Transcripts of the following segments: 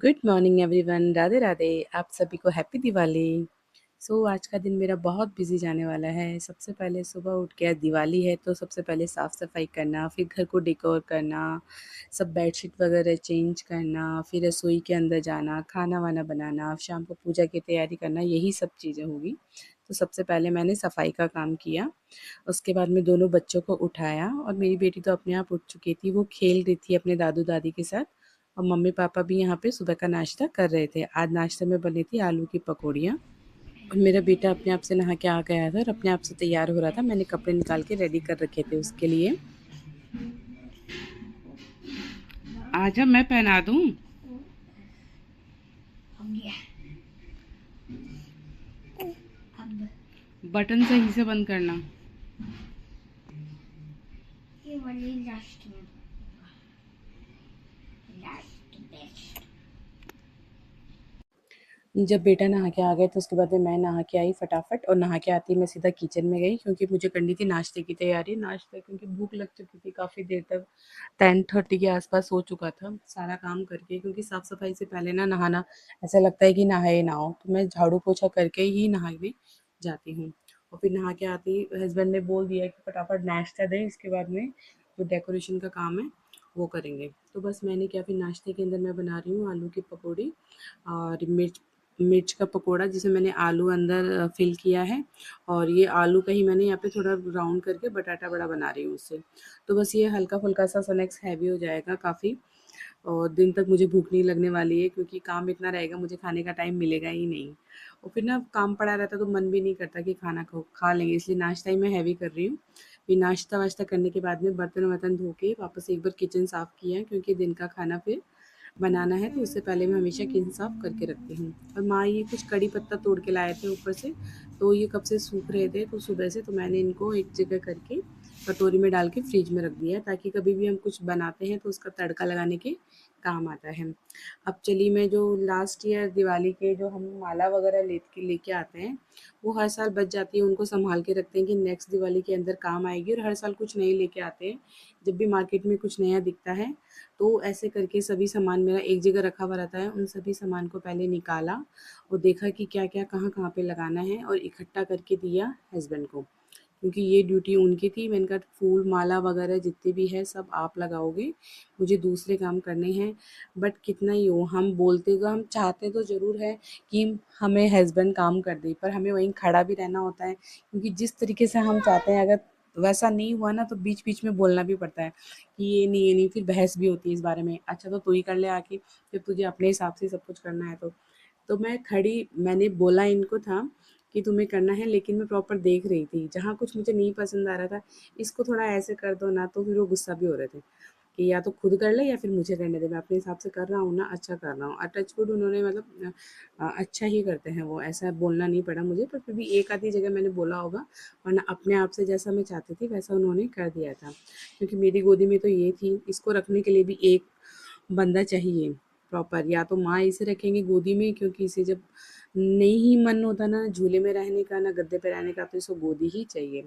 Good morning everyone, Radhe Radhe. आप सभी को हैप्पी दिवाली। आज का दिन मेरा बहुत बिजी जाने वाला है। सबसे पहले सुबह उठ के, आज दिवाली है तो सबसे पहले साफ़ सफाई करना, फिर घर को डेकोर करना, सब बेडशीट वगैरह चेंज करना, फिर रसोई के अंदर जाना, खाना वाना बनाना, शाम को पूजा की तैयारी करना, यही सब चीज़ें होगी। तो सबसे पहले मैंने सफाई का काम किया। उसके बाद में दोनों बच्चों को उठाया और मेरी बेटी तो अपने आप उठ चुकी थी, वो खेल रही थी अपने दादू दादी के साथ। और मम्मी पापा भी यहाँ पे सुबह का नाश्ता कर रहे थे। आज नाश्ते में बनी थी आलू की पकौड़ियाँ। और मेरा बेटा अपने आप से नहा के आ गया था और अपने आप से तैयार हो रहा था। मैंने कपड़े निकाल के रेडी कर रखे थे उसके लिए। आजा, मैं पहना दूँ। बटन सही से बंद करना। ये वाली लास्ट में लास्ट बेस्ट। जब बेटा नहा के आ गया तो उसके बाद में मैं नहा के आई फटाफट, और नहा के आती मैं सीधा किचन में गई क्योंकि मुझे करनी थी नाश्ते की तैयारी। नाश्ता क्योंकि भूख लग चुकी थी काफ़ी देर तक, 10:30 के आसपास हो चुका था सारा काम करके। क्योंकि साफ़ सफाई से पहले ना नहाना ऐसा लगता है कि नहाए ना हो, तो मैं झाड़ू पोछा करके ही नहाने जाती हूँ। और फिर नहा के आती हस्बैंड ने बोल दिया कि फटाफट नाश्ता दें, इसके बाद में जो डेकोरेशन का काम है वो करेंगे। तो बस मैंने क्या, फिर नाश्ते के अंदर मैं बना रही हूँ आलू की पकौड़ी और मिर्च मिर्च का पकोड़ा, जिसे मैंने आलू अंदर फिल किया है। और ये आलू का ही मैंने यहाँ पे थोड़ा राउंड करके बटाटा बड़ा बना रही हूँ उससे। तो बस ये हल्का फुल्का सा स्नैक्स हैवी हो जाएगा काफ़ी, और दिन तक मुझे भूख नहीं लगने वाली है क्योंकि काम इतना रहेगा, मुझे खाने का टाइम मिलेगा ही नहीं। और फिर ना काम पड़ा रहता तो मन भी नहीं करता कि खाना खा लेंगे, इसलिए नाश्ता ही मैं हैवी कर रही हूँ। फिर नाश्ता वाश्ता करने के बाद में बर्तन वर्तन धो के वापस एक बार किचन साफ़ किया, क्योंकि दिन का खाना फिर बनाना है तो उससे पहले मैं हमेशा किचन साफ़ करके रखती हूँ। और माँ ये कुछ कड़ी पत्ता तोड़ के लाए थे ऊपर से, तो ये कब से सूख रहे थे तो सुबह से, तो मैंने इनको एक जगह करके कटोरी में डाल के फ्रिज में रख दिया है, ताकि कभी भी हम कुछ बनाते हैं तो उसका तड़का लगाने के काम आता है। अब चलिए, मैं जो लास्ट ईयर दिवाली के जो हम माला वगैरह लेके आते हैं, वो हर साल बच जाती है, उनको संभाल के रखते हैं कि नेक्स्ट दिवाली के अंदर काम आएगी। और हर साल कुछ नए लेके आते हैं, जब भी मार्केट में कुछ नया दिखता है तो ऐसे करके सभी सामान मेरा एक जगह रखा हुआ रहता है। उन सभी सामान को पहले निकाला और देखा कि क्या क्या कहाँ कहाँ पे लगाना है, और इकट्ठा करके दिया हस्बैंड को, क्योंकि ये ड्यूटी उनकी थी। मैंने कहा फूल माला वगैरह जितने भी है सब आप लगाओगे, मुझे दूसरे काम करने हैं। बट कितना ही हो, हम बोलते तो, हम चाहते तो ज़रूर है कि हमें हस्बैंड काम कर दे, पर हमें वहीं खड़ा भी रहना होता है, क्योंकि जिस तरीके से हम चाहते हैं अगर वैसा नहीं हुआ ना तो बीच बीच में बोलना भी पड़ता है कि ये नहीं, फिर बहस भी होती है इस बारे में। अच्छा तो तू ही कर ले आके, जब तुझे अपने हिसाब से सब कुछ करना है तो मैं खड़ी, मैंने बोला इनको था कि तुम्हें करना है, लेकिन मैं प्रॉपर देख रही थी, जहाँ कुछ मुझे नहीं पसंद आ रहा था, इसको थोड़ा ऐसे कर दो ना, तो फिर वो गुस्सा भी हो रहे थे कि या तो खुद कर ले या फिर मुझे करने दे, मैं अपने हिसाब से कर रहा हूँ ना, अच्छा कर रहा हूँ। और टचवुड उन्होंने मतलब अच्छा ही करते हैं वो, ऐसा बोलना नहीं पड़ा मुझे, पर फिर भी एक आधी जगह मैंने बोला होगा, वरना अपने आप से जैसा मैं चाहती थी वैसा उन्होंने कर दिया था। क्योंकि मेरी गोदी में तो ये थी, इसको रखने के लिए भी एक बंदा चाहिए प्रॉपर, या तो माँ इसे रखेंगे गोदी में, क्योंकि इसे जब नहीं ही मन होता ना झूले में रहने का ना गद्दे पे रहने का, तो इसको गोदी ही चाहिए।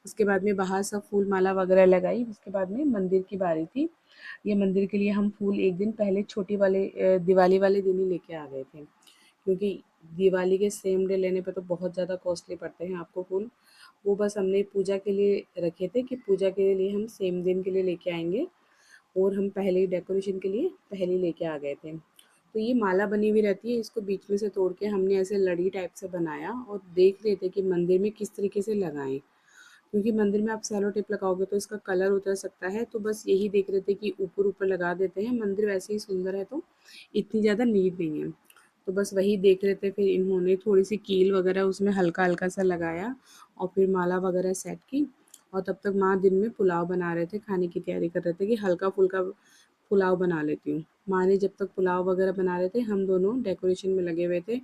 उसके बाद में बाहर सब फूल माला वगैरह लगाई। उसके बाद में मंदिर की बारी थी। ये मंदिर के लिए हम फूल एक दिन पहले छोटी वाले दिवाली वाले दिन ही लेके आ गए थे, क्योंकि दिवाली के सेम डे लेने पे तो बहुत ज़्यादा कॉस्टली पड़ते हैं आपको फूल। वो बस हमने पूजा के लिए रखे थे कि पूजा के लिए हम सेम दिन के लिए लेके आएंगे, और हम पहले ही डेकोरेशन के लिए पहले ही लेके आ गए थे। तो ये माला बनी हुई रहती है, इसको बीच में से तोड़ के हमने ऐसे लड़ी टाइप से बनाया और देख रहे थे कि मंदिर में किस तरीके से लगाएं, क्योंकि मंदिर में आप सेलो टेप लगाओगे तो इसका कलर उतर सकता है। तो बस यही देख रहे थे कि ऊपर ऊपर लगा देते हैं, मंदिर वैसे ही सुंदर है तो इतनी ज़्यादा नीड नहीं है। तो बस वही देख रहे थे, फिर इन्होंने थोड़ी सी कील वगैरह उसमें हल्का हल्का सा लगाया और फिर माला वगैरह सेट की। और तब तक माँ दिन में पुलाव बना रहे थे, खाने की तैयारी कर रहे थे कि हल्का फुल्का पुलाव बना लेती हूँ। माँ ने जब तक पुलाव वगैरह बना रहे थे, हम दोनों डेकोरेशन में लगे हुए थे।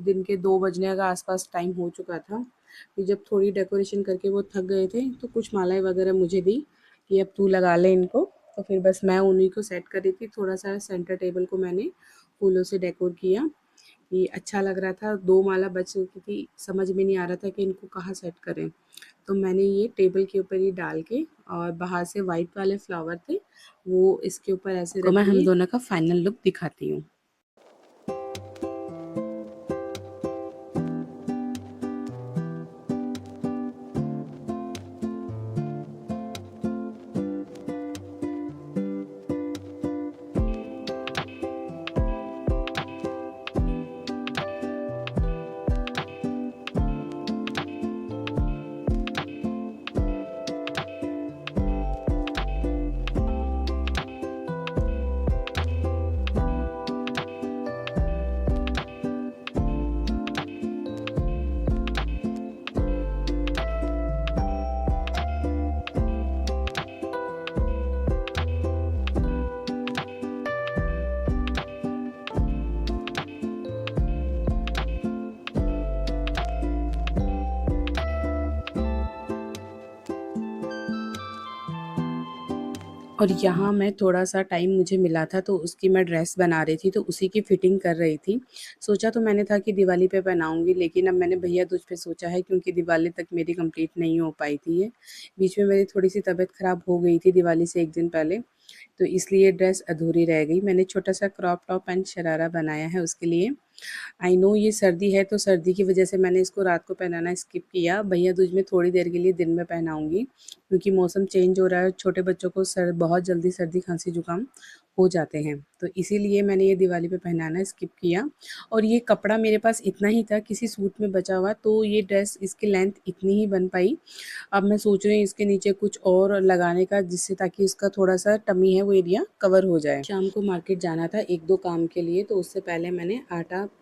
दिन के 2 बजने का आसपास टाइम हो चुका था। फिर जब थोड़ी डेकोरेशन करके वो थक गए थे तो कुछ मालाएँ वगैरह मुझे दी कि अब तू लगा ले इनको। तो फिर बस मैं उन्हीं को सेट कर रही थी। थोड़ा सा सेंटर टेबल को मैंने फूलों से डेकोर किया, कि अच्छा लग रहा था। 2 माला बच चुकी थी, समझ में नहीं आ रहा था कि इनको कहाँ सेट करें। तो मैंने ये टेबल के ऊपर ही डाल के, और बाहर से वाइट वाले फ्लावर थे वो इसके ऊपर ऐसे रख दिए। मैं हम दोनों का फाइनल लुक दिखाती हूँ। और यहाँ मैं थोड़ा-सा टाइम मुझे मिला था तो उसकी मैं ड्रेस बना रही थी, तो उसी की फिटिंग कर रही थी। सोचा तो मैंने था कि दिवाली पे पहनाऊँगी, लेकिन अब मैंने भैया दूज पे सोचा है क्योंकि दिवाली तक मेरी कंप्लीट नहीं हो पाई थी ये। बीच में मेरी थोड़ी-सी तबीयत ख़राब हो गई थी दिवाली से 1 दिन पहले, तो इसलिए ड्रेस अधूरी रह गई। मैंने छोटा-सा क्रॉप टॉप एंड शरारा बनाया है उसके लिए। आई नो ये सर्दी है तो सर्दी की वजह से मैंने इसको रात को पहनाना स्किप किया। भैया दूज में थोड़ी देर के लिए दिन में पहनाऊँगी क्योंकि मौसम चेंज हो रहा है, छोटे बच्चों को बहुत जल्दी सर्दी, खाँसी, जुकाम हो जाते हैं। तो इसीलिए मैंने ये दिवाली पे पहनाना स्किप किया और ये कपड़ा मेरे पास इतना ही था किसी सूट में बचा हुआ, तो ये ड्रेस इसकी लेंथ इतनी ही बन पाई। अब मैं सोच रही हूँ इसके नीचे कुछ और लगाने का, जिससे ताकि इसका थोड़ा-सा टमी है वो एरिया कवर हो जाए। शाम को मार्केट जाना था 1-2 काम के लिए, तो उससे पहले मैंने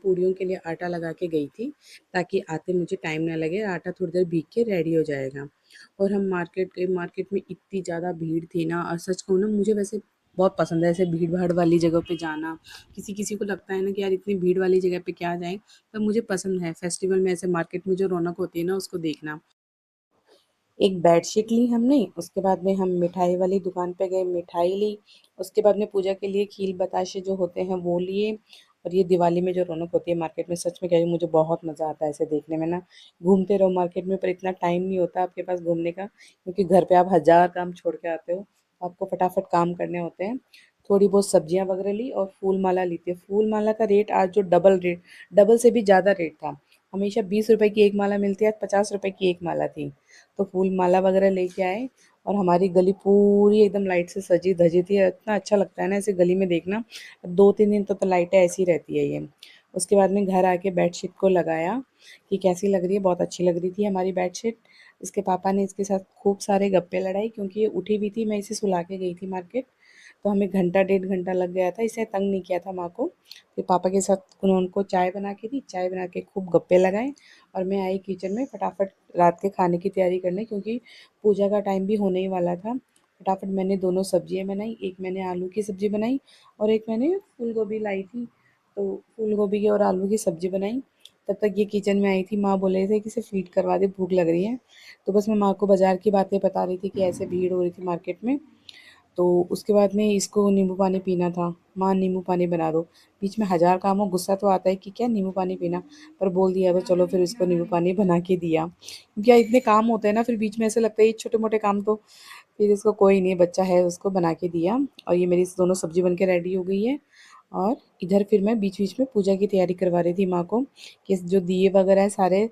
पूड़ियों के लिए आटा लगा के गई थी, ताकि आते मुझे टाइम ना लगे। आटा थोड़ी देर भीग के रेडी हो जाएगा। और हम मार्केट गए, मार्केट में इतनी ज़्यादा भीड़ थी ना, और सच कहूँ ना मुझे वैसे बहुत पसंद है ऐसे भीड़-भाड़ वाली जगह पे जाना। किसी-किसी को लगता है ना कि यार इतनी भीड़ वाली जगह पे क्या जाएँ, पर मुझे पसंद है फेस्टिवल में ऐसे मार्केट में जो रौनक होती है ना उसको देखना। एक बेडशीट ली हमने, उसके बाद में हम मिठाई वाली दुकान पे गए, मिठाई ली। उसके बाद में पूजा के लिए खील बताशे जो होते हैं वो लिए। और ये दिवाली में जो रौनक होती है मार्केट में, सच में कह रही हूँ मुझे बहुत मज़ा आता है ऐसे देखने में ना। घूमते रहो मार्केट में, पर इतना टाइम नहीं होता आपके पास घूमने का, क्योंकि घर पे आप हज़ार काम छोड़ के आते हो, आपको फटाफट काम करने होते हैं। थोड़ी बहुत सब्जियां वगैरह ली और फूल माला ली थी। फूल माला का रेट आज जो डबल से भी ज़्यादा रेट था। हमेशा 20 रुपए की एक माला मिलती है, आज 50 रुपए की एक माला थी। तो फूल माला वगैरह लेके आए और हमारी गली पूरी एकदम लाइट से सजी धजी थी। इतना अच्छा लगता है ना ऐसे गली में देखना। 2-3 दिन तो लाइटें ऐसी रहती है ये। उसके बाद में घर आके बेडशीट को लगाया कि कैसी लग रही है, बहुत अच्छी लग रही थी हमारी बेडशीट। इसके पापा ने इसके साथ खूब सारे गप्पे लड़ाई, क्योंकि ये उठी भी थी, मैं इसे सुला के गई थी मार्केट। तो हमें घंटा 1.5 घंटा लग गया था, इसे तंग नहीं किया था माँ को। फिर पापा के साथ उनको चाय बना के दी, चाय बना के खूब गप्पे लगाए। और मैं आई किचन में फटाफट रात के खाने की तैयारी करने, क्योंकि पूजा का टाइम भी होने ही वाला था। फटाफट मैंने दोनों सब्जियां बनाई, एक मैंने आलू की सब्जी बनाई और एक मैंने फूल गोभी लाई थी, तो फूल गोभी की और आलू की सब्जी बनाई। तब तक ये किचन में आई थी, माँ बोले थे कि इसे फीड करवा दे, भूख लग रही है। तो बस मैं माँ को बाजार की बातें बता रही थी कि ऐसे भीड़ हो रही थी मार्केट में। तो उसके बाद में इसको नींबू पानी पीना था। माँ नींबू पानी बना दो। बीच में हज़ार काम हो, गुस्सा तो आता है कि क्या नींबू पानी पीना, पर बोल दिया तो चलो फिर इसको नींबू पानी बना के दिया। क्योंकि यार इतने काम होते हैं ना, फिर बीच में ऐसा लगता है ये छोटे-मोटे काम, तो फिर इसको कोई नहीं, बच्चा है, उसको बना के दिया। और ये मेरी दोनों सब्ज़ी बन के रेडी हो गई है। और इधर फिर मैं बीच-बीच में पूजा की तैयारी करवा रही थी माँ को, कि जो दिए वगैरह हैं सारे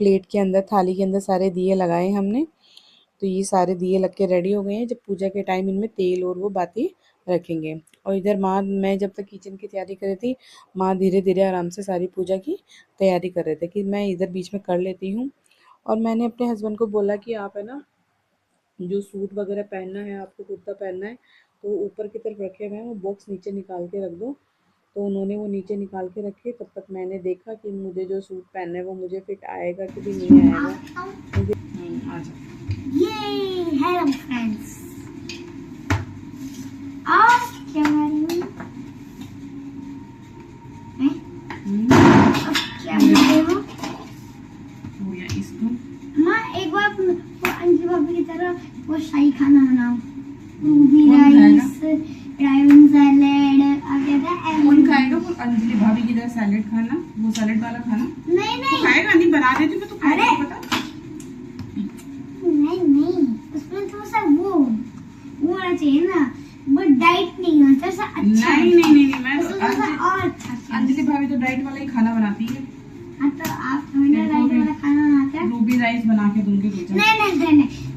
प्लेट के अंदर, थाली के अंदर सारे दिए लगाए हमने। तो ये सारे दिए लग के रेडी हो गए हैं। जब पूजा के टाइम इनमें तेल और वो बातें रखेंगे। और इधर माँ, मैं जब तक किचन की तैयारी कर रही थी, माँ धीरे धीरे आराम से सारी पूजा की तैयारी कर रहे थे कि मैं इधर बीच में कर लेती हूँ। और मैंने अपने हस्बैंड को बोला कि आप है ना, जो सूट वगैरह पहनना है, आपको कुर्ता पहनना है, तो ऊपर की तरफ रखे हुए हैं, वो बॉक्स नीचे निकाल के रख दो। तो उन्होंने वो नीचे निकाल के रखे। तब तक मैंने देखा कि मुझे जो सूट पहनना है वो मुझे फिट आएगा कि भी नहीं आएगा। मुझे आ जाओ। Yay! Hello friends. आज क्या करूँ? अब क्या करूँ? हो गया इसको। माँ एक बार वो अंजलि भाभी की तरह वो शाही खाना बनाओ। रूबी राइस, ड्राइविंग सैलेड, और क्या था? कौन खाएगा वो अंजलि भाभी की तरह सैलेड खाना, वो सैलेड वाला खाना? नहीं नहीं। खाएगा नहीं, बना देती मैं, तो खाएगा पता। नहीं उसमें थोड़ा सा वो होना चाहिए ना, वो डाइट नहीं होता, थोड़ा सा अच्छा। नहीं मैं तो थोड़ा सा और अच्छा। अंजलि भाभी तो डाइट वाला ही खाना बनाती है। हाँ तो आप हमें डाइट वाला खाना बनाते हैं? रूबी राइस बना के दूंगी तुझे।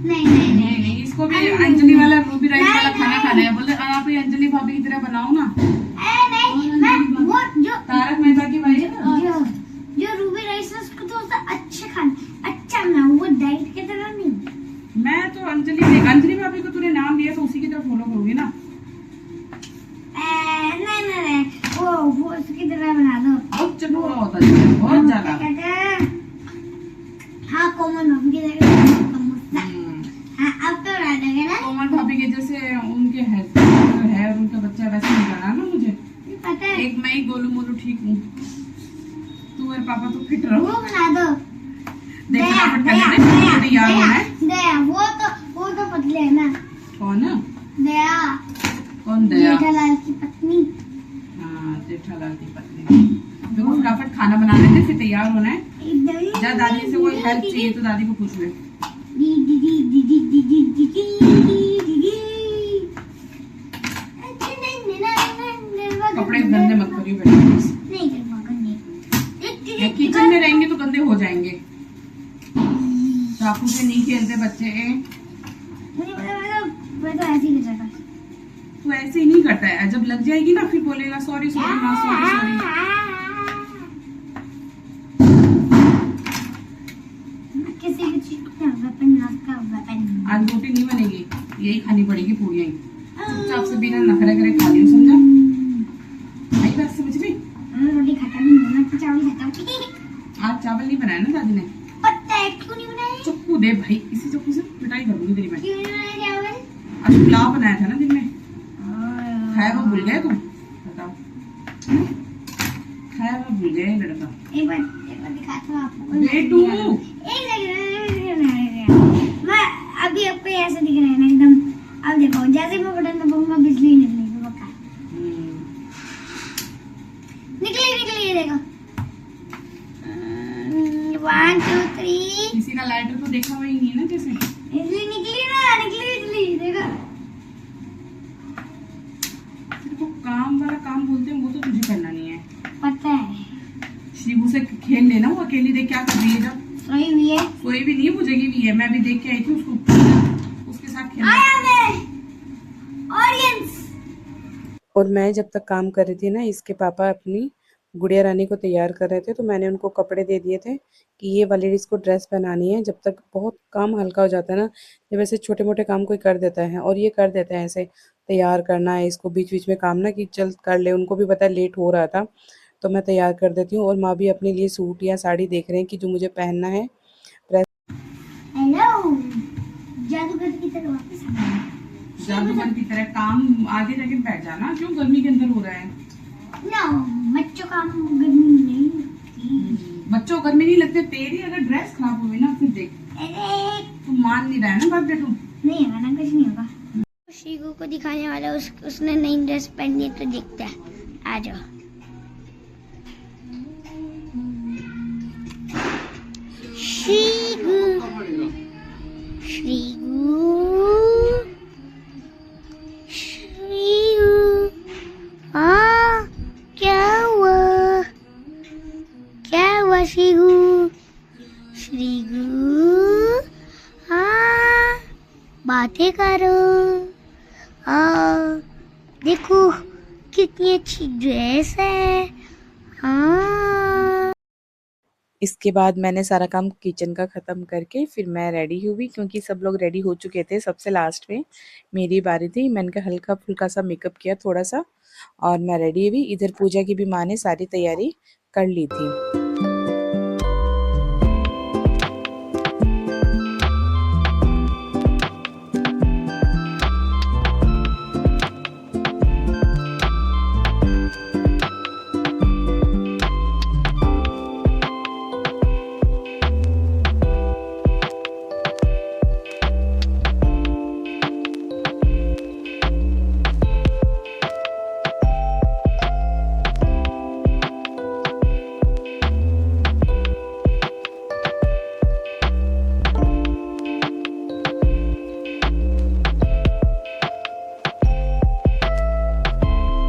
नहीं इसको भी अंजलि वाला रूबी राइस वाला खाना खाना है। बोलते आप ये अंजलि भाभी की तरह बनाओ ना। नहीं मैं वो जो तारक मेहता की भाई है ना, जो रूबी राइस है उसको थोड़ा सा अच्छा खाना, अच्छा ना, वो डाइट की तरह नहीं। मैं तो अंजलि भाभी को तूने नाम दिया तो उसी की तरह फॉलो करूंगी ना। नहीं वो उसकी तरह बना दो। बहुत चलुआ होता है, बहुत ज्यादा। हाँ कोमल भाभी की तरह हाँ अब तो बना दोगे ना? कोमल भाभी के जैसे उनके है और उनका बच्चा वैसे नहीं बना ना मुझे। पता है एक मैं ही गोलू मोलू ठीक हूँ, तू और पापा तो फिट रहो। वो बना दो। दया वो तो पतले है ना। कौन है? दया, कौन दया? जेठालाल की पत्नी। हाँ, जेठालाल की पत्नी। देखो फटाफट खाना बना लेते, फिर तैयार होना है। जा, दादी से कोई हेल्प चाहिए तो दादी को पूछ ले। कपड़े गंदे मत करियो बेटा। नहीं गंदे। किचन में रहेंगे तो गंदे हो जाएंगे। चाकू से नहीं खेलते बच्चे। मैं तो ऐसे ही कर रहा था। तू ऐसे ही नहीं करता है, जब लग जाएगी ना फिर बोलेगा सॉरी सॉरी माँ, सॉरी सॉरी। किसी भी चीज का वेपन, का वेपन। आज रोटी नहीं बनेगी, यही खानी पड़ेगी पूरी यही। चुपचाप से बिना नखरे करे खा लियो, समझा? आई बात समझ में? रोटी खाता भी नहीं, मैं तो चावल खाता हूँ। आज चावल नहीं बनाया ना दादी ने? पता है क्यों नहीं बनाया? चक्कू दे भाई, इसी चक्कू से पिटाई करूंगी तेरी मैं। क्यों नहीं बनाया चावल? आज पुलाव बनाया था ना दिन में, खाया वो भूल गया तू? बताओ, खाया वो भूल गया ये लड़का। एक बार दिखाता हूँ आपको। बेटू, एक सेकंड, मैं अभी आपको ऐसे दिख रहा है ना एकदम। अब देखो, जैसे मैं बटन दबाऊंगा बिजली निकलेगी, पक्का निकली, देखो। 1 2 3। किसी का लाइटर तो देखा हुआ ही नहीं है ना जैसे। बिजली निकली, देखो। तेरे को काम वाला काम बोलते हैं वो तो तुझे करना नहीं है। पता है। शिबू से खेल लेना, वो अकेली देख क्या कर रही है जब। सोई हुई है। सोई भी नहीं है, बुझेगी भी है। मैं भी देख के आई थी उसको, उसके साथ खेलना। आया मैं, ऑडियंस। और मैं जब तक काम कर रही थी ना, इसके पापा अपनी गुड़िया रानी को तैयार कर रहे थे, तो मैंने उनको कपड़े दे दिए थे कि ये वाली इसको ड्रेस पहनानी है। जब तक बहुत काम हल्का हो जाता है ना, जब ऐसे छोटे मोटे काम कोई कर देता है, और ये कर देते हैं ऐसे तैयार करना है इसको, बीच बीच में काम ना कि चल कर ले। उनको भी पता है लेट हो रहा था, तो मैं तैयार कर देती हूँ। और माँ भी अपने लिए सूट या साड़ी देख रहे हैं कि जो मुझे पहनना है। हेलो, जादूगर की तरह वापस आ गया। जादूगर की तरह काम आगे जाके बैठ जाना, क्यों गर्मी के अंदर हो रहा है? नो, बच्चों का गर्मी नहीं लगती। बच्चों को गर्मी नहीं लगती, तेरी अगर ड्रेस खराब हुई ना फिर देख। अरे तू मान नहीं रहा है ना बात बेटू। नहीं होगा ना, कुछ नहीं होगा। शीगू को दिखाने वाला उसने नई ड्रेस पहनी है, तो देखते हैं। आ जाओ। शीगू, शीगू, शीगू। हाँ, क्या हुआ? क्या हुआ शीगू? शीगू, हाँ, बातें करो। देखो कितनी अच्छी ड्रेस है। हाँ। इसके बाद मैंने सारा काम किचन का ख़त्म करके फिर मैं रेडी हुई, क्योंकि सब लोग रेडी हो चुके थे। सबसे लास्ट में मेरी बारी थी। मैंने कहा हल्का फुल्का सा मेकअप किया थोड़ा सा, और मैं रेडी हुई। इधर पूजा की भी माँ ने सारी तैयारी कर ली थी।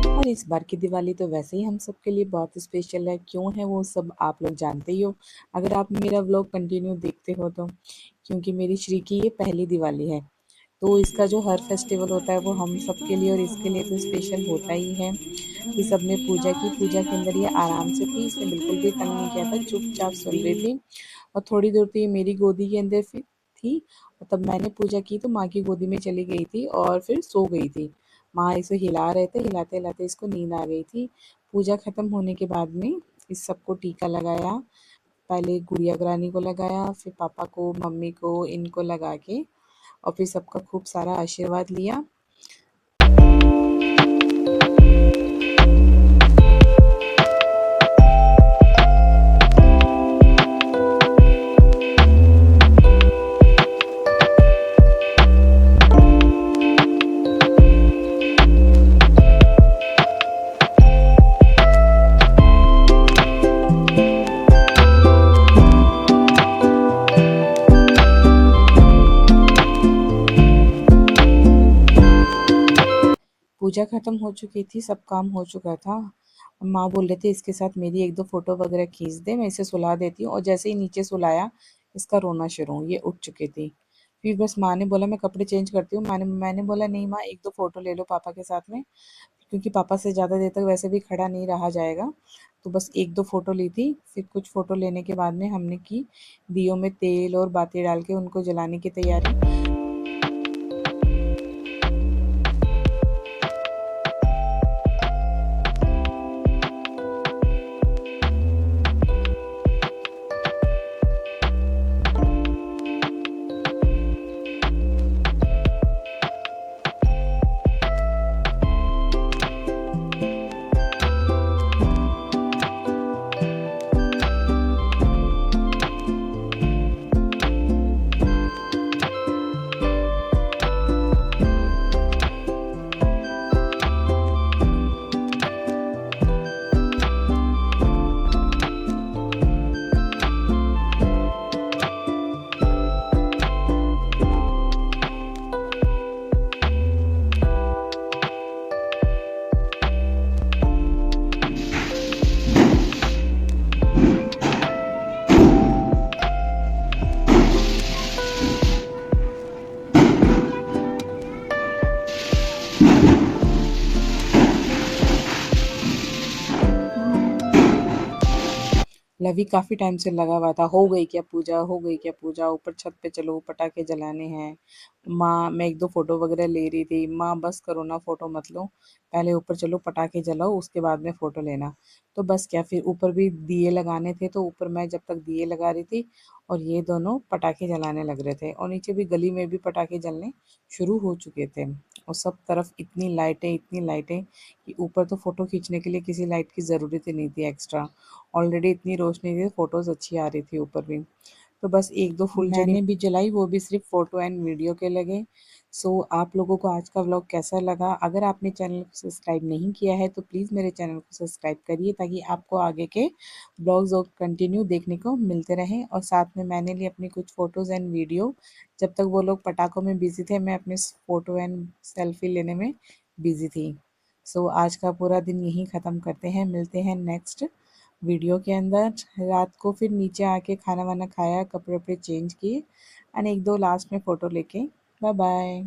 और इस बार की दिवाली तो वैसे ही हम सबके लिए बहुत स्पेशल है। क्यों है वो सब आप लोग जानते ही हो, अगर आप मेरा व्लॉग कंटिन्यू देखते हो तो। क्योंकि मेरी श्री की ये पहली दिवाली है, तो इसका जो हर फेस्टिवल होता है वो हम सबके लिए और इसके लिए तो स्पेशल होता ही है। कि सबने पूजा की, पूजा के अंदर ये आराम से थी, इसने बिल्कुल भी तंग नहीं किया था, चुपचाप सुन रही थी। और थोड़ी देर तो ये मेरी गोदी के अंदर थी, और तब मैंने पूजा की तो माँ की गोदी में चली गई थी और फिर सो गई थी। माँ इसे हिला रहे थे, हिलाते हिलाते इसको नींद आ गई थी। पूजा खत्म होने के बाद में इस सबको टीका लगाया। पहले गुड़िया रानी को लगाया, फिर पापा को, मम्मी को, इनको लगा के और फिर सबका खूब सारा आशीर्वाद लिया। पूजा ख़त्म हो चुकी थी, सब काम हो चुका था। माँ बोल रहे थे इसके साथ मेरी 1-2 फ़ोटो वगैरह खींच दे, मैं इसे सुला देती हूँ। और जैसे ही नीचे सुलाया, इसका रोना शुरू, ये उठ चुकी थी। फिर बस माँ ने बोला मैं कपड़े चेंज करती हूँ। मैंने बोला नहीं माँ, 1-2 फ़ोटो ले लो पापा के साथ में, क्योंकि पापा से ज़्यादा देर तक वैसे भी खड़ा नहीं रहा जाएगा। तो बस 1-2 फ़ोटो ली थी। फिर कुछ फ़ोटो लेने के बाद में हमने की दियों में तेल और बाती डाल के उनको जलाने की तैयारी। लवी काफ़ी टाइम से लगा हुआ था, हो गई क्या पूजा, हो गई क्या पूजा, ऊपर छत पे चलो पटाखे जलाने हैं। माँ, मैं 1-2 फ़ोटो वगैरह ले रही थी, माँ बस करो ना फ़ोटो मत लो, पहले ऊपर चलो पटाखे जलाओ उसके बाद में फ़ोटो लेना। तो बस क्या, फिर ऊपर भी दिए लगाने थे, तो ऊपर मैं जब तक दिए लगा रही थी और ये दोनों पटाखे जलाने लग रहे थे, और नीचे भी गली में भी पटाखे जलने शुरू हो चुके थे। और सब तरफ इतनी लाइटें कि ऊपर तो फ़ोटो खींचने के लिए किसी लाइट की ज़रूरत ही नहीं थी एक्स्ट्रा। ऑलरेडी इतनी रोशनी थी, फ़ोटोज़ अच्छी आ रही थी ऊपर भी। तो बस 1-2 फुलझड़ी मैंने भी जलाई, वो भी सिर्फ़ फ़ोटो एंड वीडियो के लगे। सो आप लोगों को आज का व्लॉग कैसा लगा? अगर आपने चैनल को सब्सक्राइब नहीं किया है तो प्लीज़ मेरे चैनल को सब्सक्राइब करिए, ताकि आपको आगे के व्लॉग्स और कंटिन्यू देखने को मिलते रहें। और साथ में मैंने ली अपनी कुछ फ़ोटोज़ एंड वीडियो। जब तक वो लोग पटाखों में बिज़ी थे, मैं अपने फ़ोटो एंड सेल्फ़ी लेने में बिज़ी थी। सो आज का पूरा दिन यहीं ख़त्म करते हैं, मिलते हैं नेक्स्ट वीडियो के अंदर। रात को फिर नीचे आके खाना वाना खाया, कपड़े वपड़े चेंज किए एंड 1-2 लास्ट में फ़ोटो लेके बाय बाय।